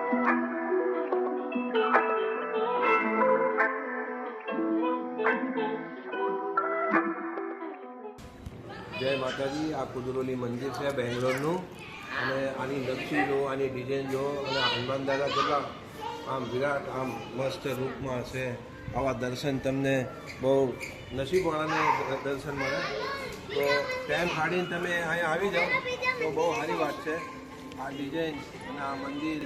જય માતાજી. આ કુદરોલી મંદિર છે બેંગ્લોરનું, અને આની નકશી જો, આની ડિઝાઇન જો, અને હનુમાન દાદા કેટલા આમ વિરાટ આમ મસ્ત રૂપમાં છે. આવા દર્શન તમને બહુ નસીબવાળાને દર્શન મળે. તો ટાઈમ કાઢીને તમે અહીંયા આવી જાઓ તો બહુ સારી વાત છે. આ ડિઝાઇન અને આ મંદિર,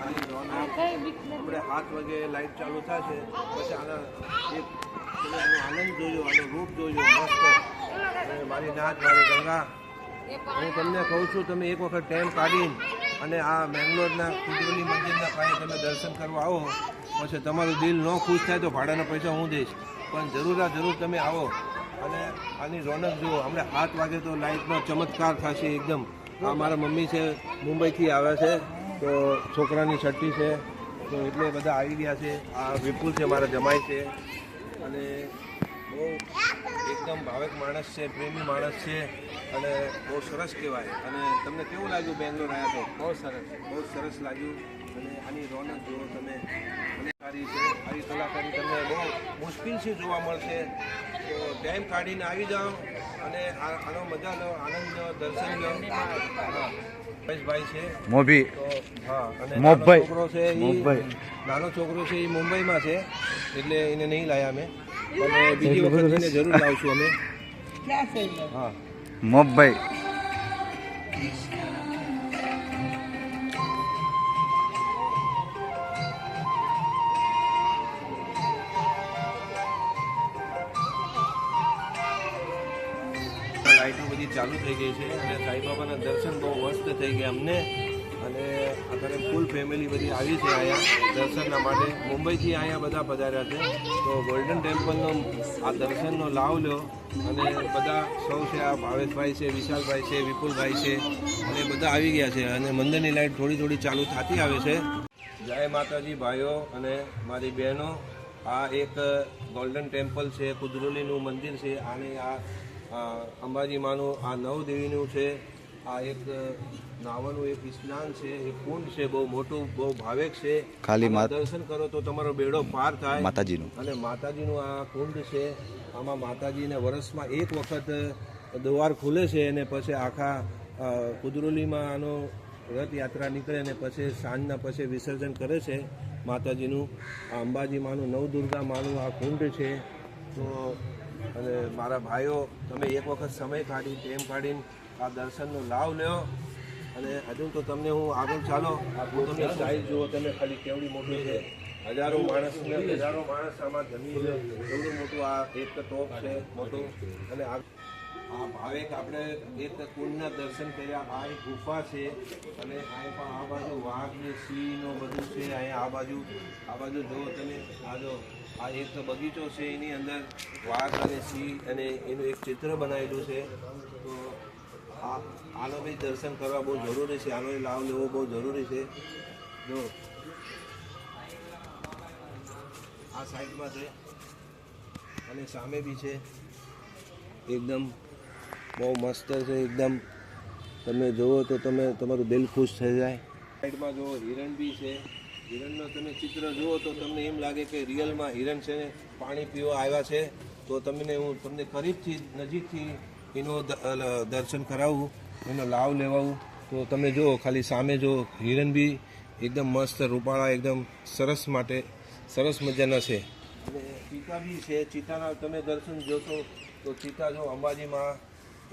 આની રોનક, આપણે 7 વાગે લાઇટ ચાલુ થશે પછી આના એક આનંદ જોજો, આનો રૂપ જોજો મસ્ત. મારી નાચ, મારી ગંગા, હું તમને કહું છું, તમે એક વખત ટાઈમ કાઢીને અને આ બેંગ્લોરના કુદરોલી મંદિરના પાસે તમે દર્શન કરવા આવો, પછી તમારું દિલ ન ખુશ થાય તો ભાડાના પૈસા હું દઈશ, પણ જરૂર તમે આવો. અને આની રોનક જુઓ. હમણાં 7 વાગે તો લાઇટનો ચમત્કાર થશે એકદમ. આ મારા મમ્મી છે, મુંબઈથી આવ્યા છે, તો છોકરાની છઠ્ઠી છે, તો એટલે બધા આવી ગયા છે. આ વિપુલ છે, મારા જમાઈ છે, અને બહુ એકદમ ભાવક માણસ છે, પ્રેમી માણસ છે, અને બહુ સરસ કહેવાય. અને તમને કેવું લાગ્યું બેંગ્લોર આવ્યા તો? બહુ સરસ લાગ્યું. અને આની રોનક જુઓ તમે, કલાકારી છે, આવી કલાકારી તમને બહુ મુશ્કેલથી જોવા મળશે. તો ટાઈમ કાઢીને આવી જાઓ અને આનો મજા લો, આનંદ લો, દર્શન લો. ભાઈ છે મોભી, તો હા, અને નાનો છોકરો છે એ મુંબઈમાં છે, એટલે એને નહીં લાયા અમે, અને બીજી વખત એને જરૂર લાવશું અમે. હા, મોભાઈ. લાઇટો બધી ચાલુ થઈ ગઈ છે, અને સાંઈબાબાના દર્શન બહુ મસ્ત થઈ ગયા અમને. અને અત્યારે ફૂલ ફેમિલી બધી આવી છે અહીંયા દર્શનના માટે. મુંબઈથી અહીંયા બધા પધાર્યા છે. તો ગોલ્ડન ટેમ્પલનો આ દર્શનનો લાભ લો. અને બધા સૌ છે, આ ભાવેશભાઈ છે, વિશાલભાઈ છે, વિપુલભાઈ છે, અને બધા આવી ગયા છે. અને મંદિરની લાઇટ થોડી ચાલુ થતી આવે છે. જય માતાજી ભાઈઓ અને મારી બહેનો. આ એક ગોલ્ડન ટેમ્પલ છે, કુદરોલીનું મંદિર છે. આને આ અંબાજી માનું આ નવદેવીનું છે. આ એક નાવાનું એક સ્નાન છે, એક કુંડ છે, બહુ મોટું, બહુ ભાવેક છે. ખાલી દર્શન કરો તો તમારો બેડો પાર થાય. માતાજીનું, અને માતાજીનું આ કુંડ છે. આમાં માતાજીને વર્ષમાં એક વખત દ્વાર ખુલે છે, અને પછી આખા કુદરોલીમાં આનો રથયાત્રા નીકળે, અને પછી સાંજના પછી વિસર્જન કરે છે માતાજીનું. આ અંબાજી માનું, નવદુર્ગા માનું આ કુંડ છે. તો અને મારા ભાઈઓ, તમે એક વખત સમય કાઢી, ટાઈમ કાઢીને આ દર્શનનો લાભ લ્યો. અને હજુ તો તમને હું આગળ ચાલો, આ કુંડની સાઈઝ જુઓ તમે, ખાલી કેવડી મોટી છે. હજારો માણસ આમાં જમી લે, એવડું મોટું આ એક ટોપ છે મોટું. અને આ ભાવેક આપણે એક કુંડના દર્શન કર્યા. આ એક ગુફા છે, અને આ બાજુ વાઘ ને સિંહનો બધું છે. અહીંયા આ બાજુ જુઓ તમે, આ જો આ એક બગીચો છે, એની અંદર વાઘ અને સિંહ અને એનું એક ચિત્ર બનાવેલું છે. તો આનો બી દર્શન કરવા બહુ જરૂરી છે, આનો લાભ લેવો બહુ જરૂરી છે. જો આ સાઈડમાં છે, અને સામે બી છે, એકદમ બહુ મસ્ત છે એકદમ. તમે જુઓ તો તમારું દિલ ખુશ થઈ જાય. સાઈડમાં જુઓ હિરણ બી છે. હિરણનો તમે ચિત્ર જુઓ તો તમને એમ લાગે કે રિયલમાં હિરણ છે, પાણી પીવા આવ્યા છે. તો હું તમને કરીબથી, નજીકથી એનો દર્શન કરાવું, એનો લાભ લેવાવું. તો તમે જુઓ, ખાલી સામે જો હિરણ બી એકદમ મસ્ત રૂપાળા, એકદમ સરસ મજાના છે. અને ચીતા બી છે. ચીતાના તમે દર્શન જોશો તો ચીતા જો અંબાજીમાં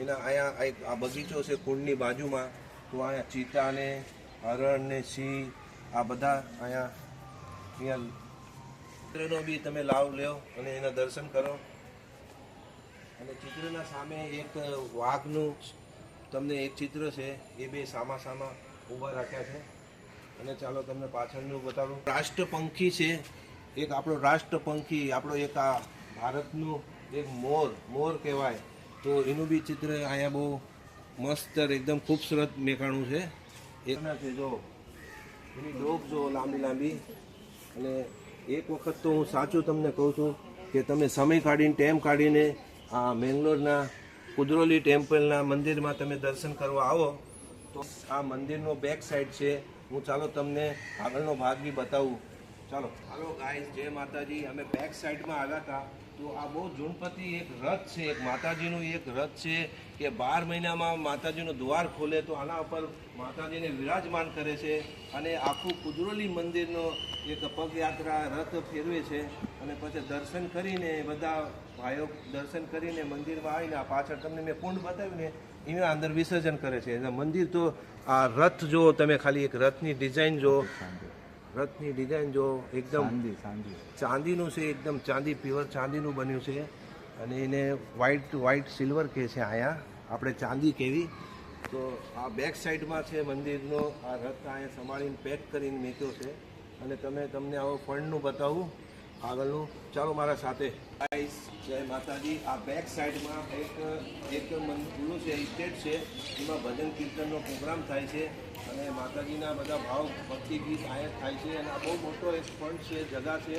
એના અહીંયા એક આ બગીચો છે કુંડની બાજુમાં. તો અહીંયા ચીતા ને હરણ ને સિંહ આ બધા અહીંયા ચિત્રનો બી તમે લાભ લ્યો અને એના દર્શન કરો. અને ચિત્રના સામે એક વાઘનું તમને એક ચિત્ર છે, એ બે સામા ઊભા રાખ્યા છે. અને ચાલો તમને પાછળનું બતાવું. રાષ્ટ્રપંખી છે, એક આપણો રાષ્ટ્રપંખી, આપણો એક આ ભારતનું એક મોર કહેવાય. તો એનું બી ચિત્ર અહીંયા બહુ મસ્ત એકદમ ખૂબસૂરત મેકાણું છે. એકના છે જો એની ડોક જો લાંબી. અને એક વખત તો હું સાચું તમને કહું છું કે તમે સમય કાઢીને, ટાઈમ કાઢીને આ બેંગ્લોરના કુદરોલી ટેમ્પલના મંદિરમાં તમે દર્શન કરવા આવો. તો આ મંદિરનો બેક સાઈડ છે, હું ચાલો તમને આગળનો ભાગ બી બતાવું. હાલો ગાઈસ, જય માતાજી. અમે બેક સાઈડમાં આવ્યા હતા તો આ બહુ જૂનપતિ એક રથ છે, એક માતાજીનું એક રથ છે કે 12 મહિનામાં માતાજીનું દ્વાર ખોલે તો આના ઉપર માતાજીને વિરાજમાન કરે છે અને આખું કુદરોલી મંદિરનો એક પગયાત્રા રથ ફેરવે છે અને પછી દર્શન કરીને બધા ભાઈઓ દર્શન કરીને મંદિરમાં આવીને આ પાછળ તમને મેં કુંડ બતાવ્યું ને એના અંદર વિસર્જન કરે છે. મંદિર તો આ રથ જો તમે ખાલી એક રથની ડિઝાઇન જો, રથની ડિઝાઇન જો એકદમ ચાંદીનું છે, એકદમ ચાંદી પ્યોર ચાંદીનું બન્યું છે અને એને વ્હાઇટ સિલ્વર કહે છે અહીંયા, આપણે ચાંદી કહેવી. તો આ બેક સાઈડમાં છે મંદિરનો આ રથ અહીંયા સંભાળીને પેક કરીને મૂક્યો છે અને તમને આવો ફંડનું બતાવું આગળનું. ચાલો મારા સાથે. ગાઈસ, જય માતાજી. આ બેક સાઈડમાં એક મંદિરનું છે, ઇસ્ટેટ છે, એમાં ભજન કીર્તનનો પ્રોગ્રામ થાય છે અને માતાજીના બધા ભાવ ભક્તિ ગીત અહીંયા થાય છે અને આ બહુ મોટો એક ફંડ છે, જગા છે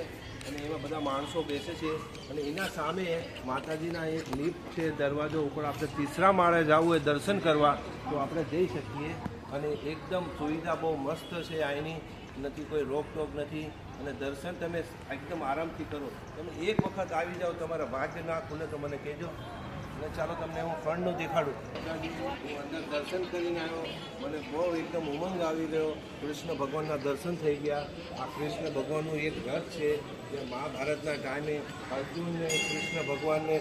અને એમાં બધા માણસો બેસે છે અને એના સામે માતાજીના એક લિફ્ટ છે, દરવાજો ઉપર આપણે 3રા માળે જવું હોય દર્શન કરવા તો આપણે જઈ શકીએ અને એકદમ સુવિધા બહુ મસ્ત છે અહીંની, નથી કોઈ રોકટોક નથી અને દર્શન તમે એકદમ આરામથી કરો. તમે એક વખત આવી જાઓ, તમારા ભાગ્ય ના ખુલે તો મને કહેજો અને ચાલો તમને હું ફંડનું દેખાડું. હું અંદર દર્શન કરીને આવ્યો, મને બહુ એકદમ ઉમંગ આવી ગયો. કૃષ્ણ ભગવાનના દર્શન થઈ ગયા. આ કૃષ્ણ ભગવાનનું એક રથ છે જે મહાભારતના ટાઈમે અર્જુનને કૃષ્ણ ભગવાનને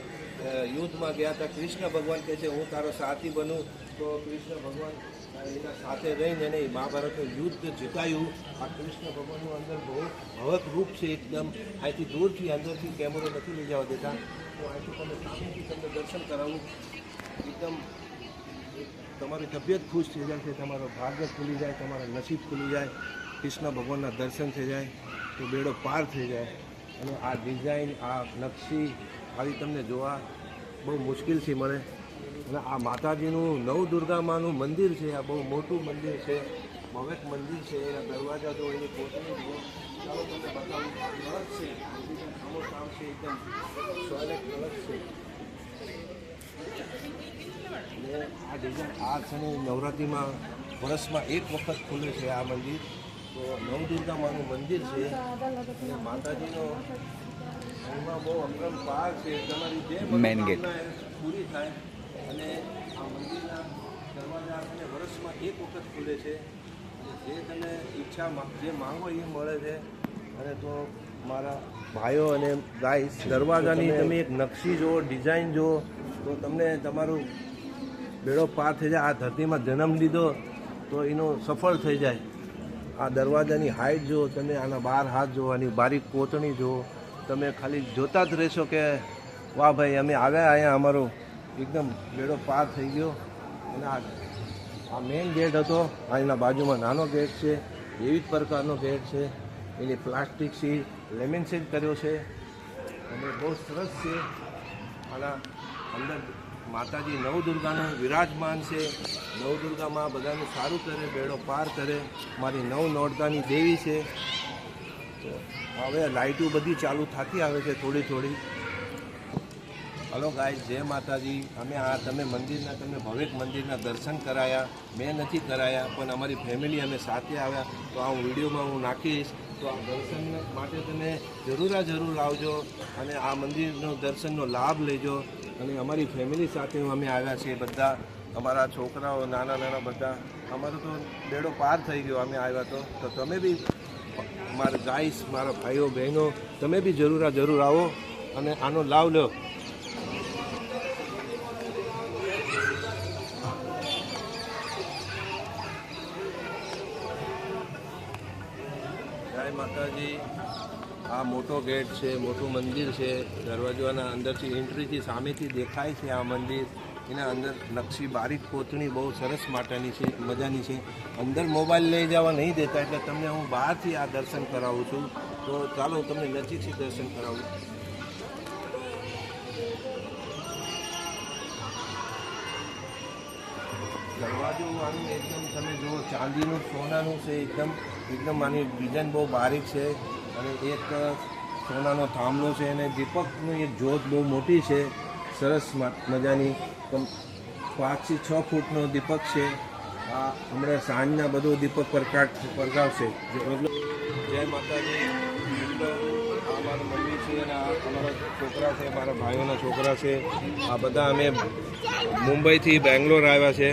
યુદ્ધમાં ગયા હતા. કૃષ્ણ ભગવાન કહે છે હું તારો સાથી બનું, તો કૃષ્ણ ભગવાન એના સાથે રહીને એને મહાભારતનું યુદ્ધ જીતાયું. આ કૃષ્ણ ભગવાનનું અંદર બહુ ભવક રૂપ છે એકદમ. અહીંથી દૂરથી અંદરથી કેમેરો નથી લઈ જવા દેતા, તો અહીંથી તમે સામેથી તમને દર્શન કરાવું. એકદમ તમારી તબિયત ખુશ થઈ જાય છે, તમારો ભાગ્ય ખુલી જાય, તમારા નસીબ ખુલી જાય, કૃષ્ણ ભગવાનના દર્શન થઈ જાય તો બેડો પાર થઈ જાય. અને આ ડિઝાઇન, આ નકશી આવી તમને જોવા બહુ મુશ્કેલથી મળે. અને આ માતાજીનું નવદુર્ગામાનું મંદિર છે, આ બહુ મોટું મંદિર છે, ભવ્ય મંદિર છે. એના દરવાજા જો, એની કોતરણી જુઓ. ચાલો તમને બતાવું. અલગ છે, આમો કામ છે, એકદમ ટોયલેટ અલગ છે. અને આ ડિઝાઇન આ છે ને નવરાત્રિમાં વર્ષમાં એક વખત ખુલે છે આ મંદિર. તો નવદુર્ગામાનું મંદિર છે અને માતાજીનો એમાં બહુ અપરંપાર છે. તમારી જે મનોકામના પૂરી થાય અને આ મંદિરના દરવાજા અને વર્ષમાં એક વખત ખુલે છે. જે તમે ઈચ્છા જે માંગો એ મળે છે. અને તો મારા ભાઈઓ અને ગાઈસ, દરવાજાની તમે એક નકશી જુઓ, ડિઝાઇન જુઓ તો તમને તમારું બેડો પાર થઈ જાય. આ ધરતીમાં જન્મ લીધો તો એનો સફળ થઈ જાય. આ દરવાજાની હાઇટ જુઓ તમે, આના 12 હાથ જુઓ, આની બારીક કોતરણી જુઓ. તમે ખાલી જોતા જ રહેશો કે વાહ ભાઈ, અમે આવ્યા અહીંયા, અમારો એકદમ બેડો પાર થઈ ગયો. અને આ મેઇન ગેટ હતો, એના બાજુમાં નાનો ગેટ છે, એવી જ પ્રકારનો ગેટ છે. એની પ્લાસ્ટિકથી લેમિનેશન કર્યો છે અને બહુ સરસ છે. આના અંદર માતાજી નવદુર્ગાનું વિરાજમાન છે. નવદુર્ગામાં બધાનું સારું કરે, બેડો પાર કરે. મારી નોરતાની દેવી છે. તો હવે લાઇટો બધી ચાલુ થતી આવે છે થોડી થોડી. હલો ગાઈસ, જય માતાજી. અમે તમે મંદિરના, તમને ભવ્ય મંદિરના દર્શન કરાયા. મેં નથી કરાયા પણ અમારી ફેમિલી અમે સાથે આવ્યા. તો આ વિડીયોમાં હું નાખીશ. તો આ દર્શન માટે તમે જરૂર આવજો અને આ મંદિરનો દર્શનનો લાભ લેજો. અને અમારી ફેમિલી સાથે અમે આવ્યા છીએ બધા, અમારા છોકરાઓ નાના બધા. અમારો તો બેડો પાર થઈ ગયો અમે આવ્યા. તો તમે બી મારા ગાઈસ, મારા ભાઈઓ બહેનો, તમે બી જરૂર આવો અને આનો લાભ લો. જય માતાજી. આ મોટો ગેટ છે, મોટું મંદિર છે. દરવાજાના અંદરથી એન્ટ્રીથી સામેથી દેખાય છે આ મંદિર. એના અંદર નકશી બારીક કોતરણી બહુ સરસ માટેની છે, મજાની છે. અંદર મોબાઈલ લઈ જવા નહીં દેતા, એટલે તમને હું બહારથી આ દર્શન કરાવું છું. તો ચાલો હું તમને નજીકથી દર્શન કરાવું. દરવાજો આનું એકદમ તમે જુઓ, ચાંદીનું સોનાનું છે, એકદમ આની ડિઝાઇન બહુ બારીક છે. અને એક સોનાનો થાંભલો છે અને દીપકની એક જ્યોત બહુ મોટી છે, સરસ મજાની. 5 થી 6 ફૂટનો દીપક છે આ હમણાં સાંજના બધું દીપક પ્રગટાવશે. જય માતાજી મિત્રો, આ મારા મમ્મી છે અને આ અમારા છોકરા છે, મારા ભાઈઓના છોકરા છે. આ બધા અમે મુંબઈથી બેંગ્લોર આવ્યા છે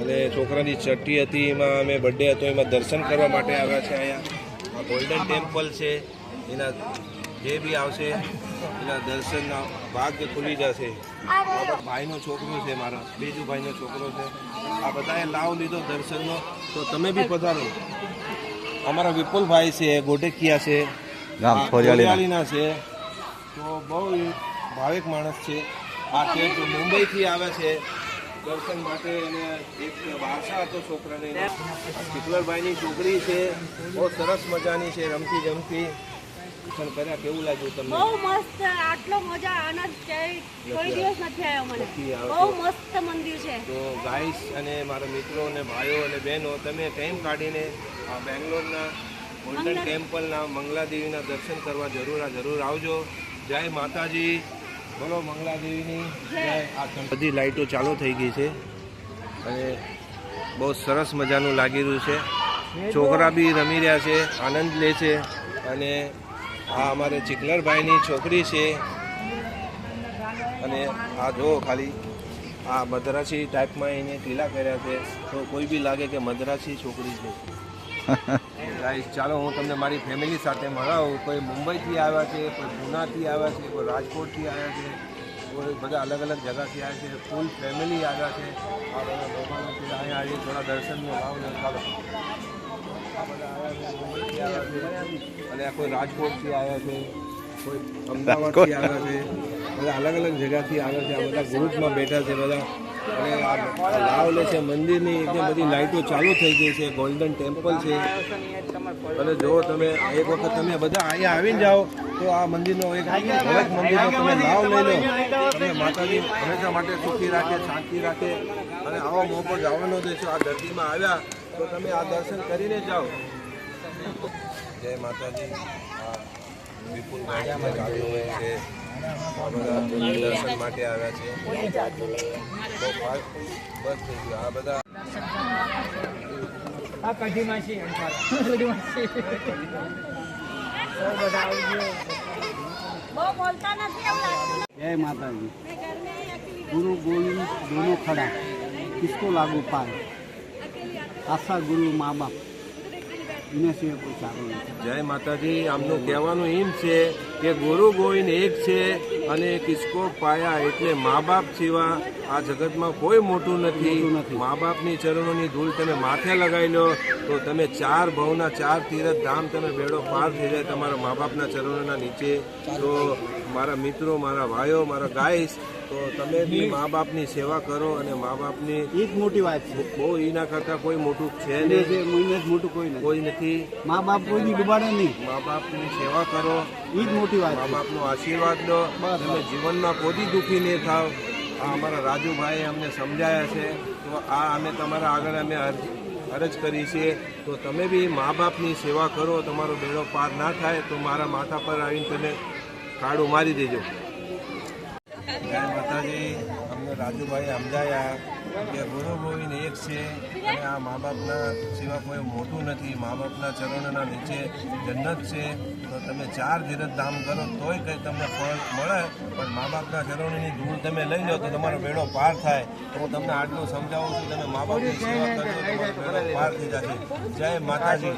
અને છોકરાની છઠ્ઠી હતી, એમાં અમે બર્થડે હતો, એમાં દર્શન કરવા માટે આવ્યા છે. અહીંયા આ ગોલ્ડન ટેમ્પલ છે, એના જે બી આવશે એના દર્શનના ભાગ્ય ખુલી જશે. ભાઈનો છોકરો છે, મારા બીજુભાઈનો છોકરો છે. આ બધાએ લાવ લીધો દર્શનનો, તો તમે બી પધારો. અમારા વિપુલભાઈ છે, ગોટેકિયા છે, ખોડિયાળીના છે, તો બહુ ભાવિક માણસ છે. આ ટેટ મુંબઈથી આવે છે દર્શન માટે અને એક વારસા હતો છોકરાને. શિકલરભાઈની છોકરી છે, બહુ સરસ મજાની છે, રમતી જમતી. દર્શન કર્યા, કેવું લાગ્યું તમને? બહુ મસ્ત, આટલો મજા આનંદ કોઈ દિવસ નથી આવ્યો મને. બહુ મસ્ત મંદિર છે. તો ગાઈસ અને મારા મિત્રો અને ભાઈઓ અને બહેનો, તમે ટાઈમ કાઢીને આ બેંગ્લોરના ગોલ્ડન ટેમ્પલના મંગલાદેવીના દર્શન કરવા જરૂર આવજો. જય માતાજી, બોલો મંગલાદેવીની જય. આ બધી લાઇટો ચાલુ થઈ ગઈ છે અને બહુ સરસ મજાનું લાગી રહ્યું છે. છોકરા બી રમી રહ્યા છે, આનંદ લે છે. અને આ અમારે ચિકલરભાઈની છોકરી છે અને આ જો ખાલી આ મદ્રાસી ટાઈપમાં એને ટીલા કર્યા છે, તો કોઈ બી લાગે કે મદ્રાસી છોકરી છે. ગાઈસ ચાલો હું તમને મારી ફેમિલી સાથે મળાવું. કોઈ મુંબઈથી આવ્યા છે, કોઈ પૂનાથી આવ્યા છે, કોઈ રાજકોટથી આવ્યા છે, કોઈ બધા અલગ અલગ જગાથી આવ્યા છે. ફૂલ ફેમિલી આવ્યા છે. આ બધા ભગવાન છે, અહીંયા આવી થોડા દર્શનનો ભાવ લે. ચાલો આ બધા આવ્યા છે, મુંબઈથી આવ્યા છે અને કોઈ રાજકોટથી આવ્યા છે, કોઈ અમદાવાદથી આવ્યા છે, બધા અલગ અલગ જગ્યાથી આવ્યા છે. આ બધા ગ્રુપમાં બેઠા છે બધા અને આ લાવ લે છે. મંદિરની એકદમ બધી લાઇટો ચાલુ થઈ ગઈ છે. ગોલ્ડન ટેમ્પલ છે અને જો તમે એક વખત તમે બધા અહીંયા આવીને જાઓ તો આ મંદિરનો એક મંદિરનો તમે લાવ લઈ લો. તમે માતાજી હંમેશા માટે સુખી રાખે, શાંતિ રાખે અને આવો મોકો જવાનો દેશો. આ ધરતીમાં આવ્યા તો તમે આ દર્શન કરીને જાઓ. જય માતાજી. આ વિપુલભાઈ છે, આ બધા દર્શન માટે આવ્યા છે. બહુ ફાસ્ટ બસ થઈ ગયું. આ બધા जय माता जी। गुरु गोविंद दोनों खड़ा, किसको लागू पाए? आशा गुरु माँ बाप, इन्हें से कोई चारो नहीं. જય માતાજી. આમનું કહેવાનું એમ છે કે ગુરુ ગોવિંદ એક છે અને કિસકો પાયા, એટલે મા બાપ સિવા આ જગતમાં કોઈ મોટું નથી. મા બાપની ચરણોની ધૂળ તમે માથે લગાવી લો તો તમે 4 ભવના 4 તીરથ ધામ તમે બેડો પાર થઈ જાય તમારા મા બાપના ચરણોના નીચે. તો મારા મિત્રો, મારા ભાઈઓ, મારા ગાઈસ, તો તમે બી મા બાપની સેવા કરો અને મા બાપની एक मोटी बात है, બહુ એના કરતાં કોઈ મોટું છે નહીં, मोटू कोई नहीं. કોઈ નથી. माँ बाप कोई नहीं डुबाड़े नहीं, મા બાપની સેવા કરો, ईद मोटी बात મા है. બાપનો આશીર્વાદ લો. તમે જીવનમાં કોઈ દુઃખી નહીં થાવ. આ અમારા રાજુભાઈ અમને સમજાયા છે, તો આ અમે તમારા આગળ અમે અરજ કરી છે. તો તમે બી મા બાપની સેવા કરો, તમારો બેડો પાર ના થાય તો મારા માથા પર આવીને તમે કાળું મારી દેજો. જય માતાજી. અમને રાજુભાઈ સમજાયા કે ગુરુ ગોવિંદ એક છે અને આ મા બાપના સિવાય કોઈ મોટું નથી. મા બાપના ચરણોના નીચે જન્નત છે. તો તમે 4 તીરથ ધામ કરો તોય કંઈ તમને ફળ મળે, પણ મા બાપના ચરણોની ધૂળ તમે લઈ લો તો તમારો બેડો પાર થાય. તો હું તમને આટલું સમજાવું છું, તમે મા બાપની સેવા કરજો, તમારો બેડો પાર થઈ જશે. જય માતાજી.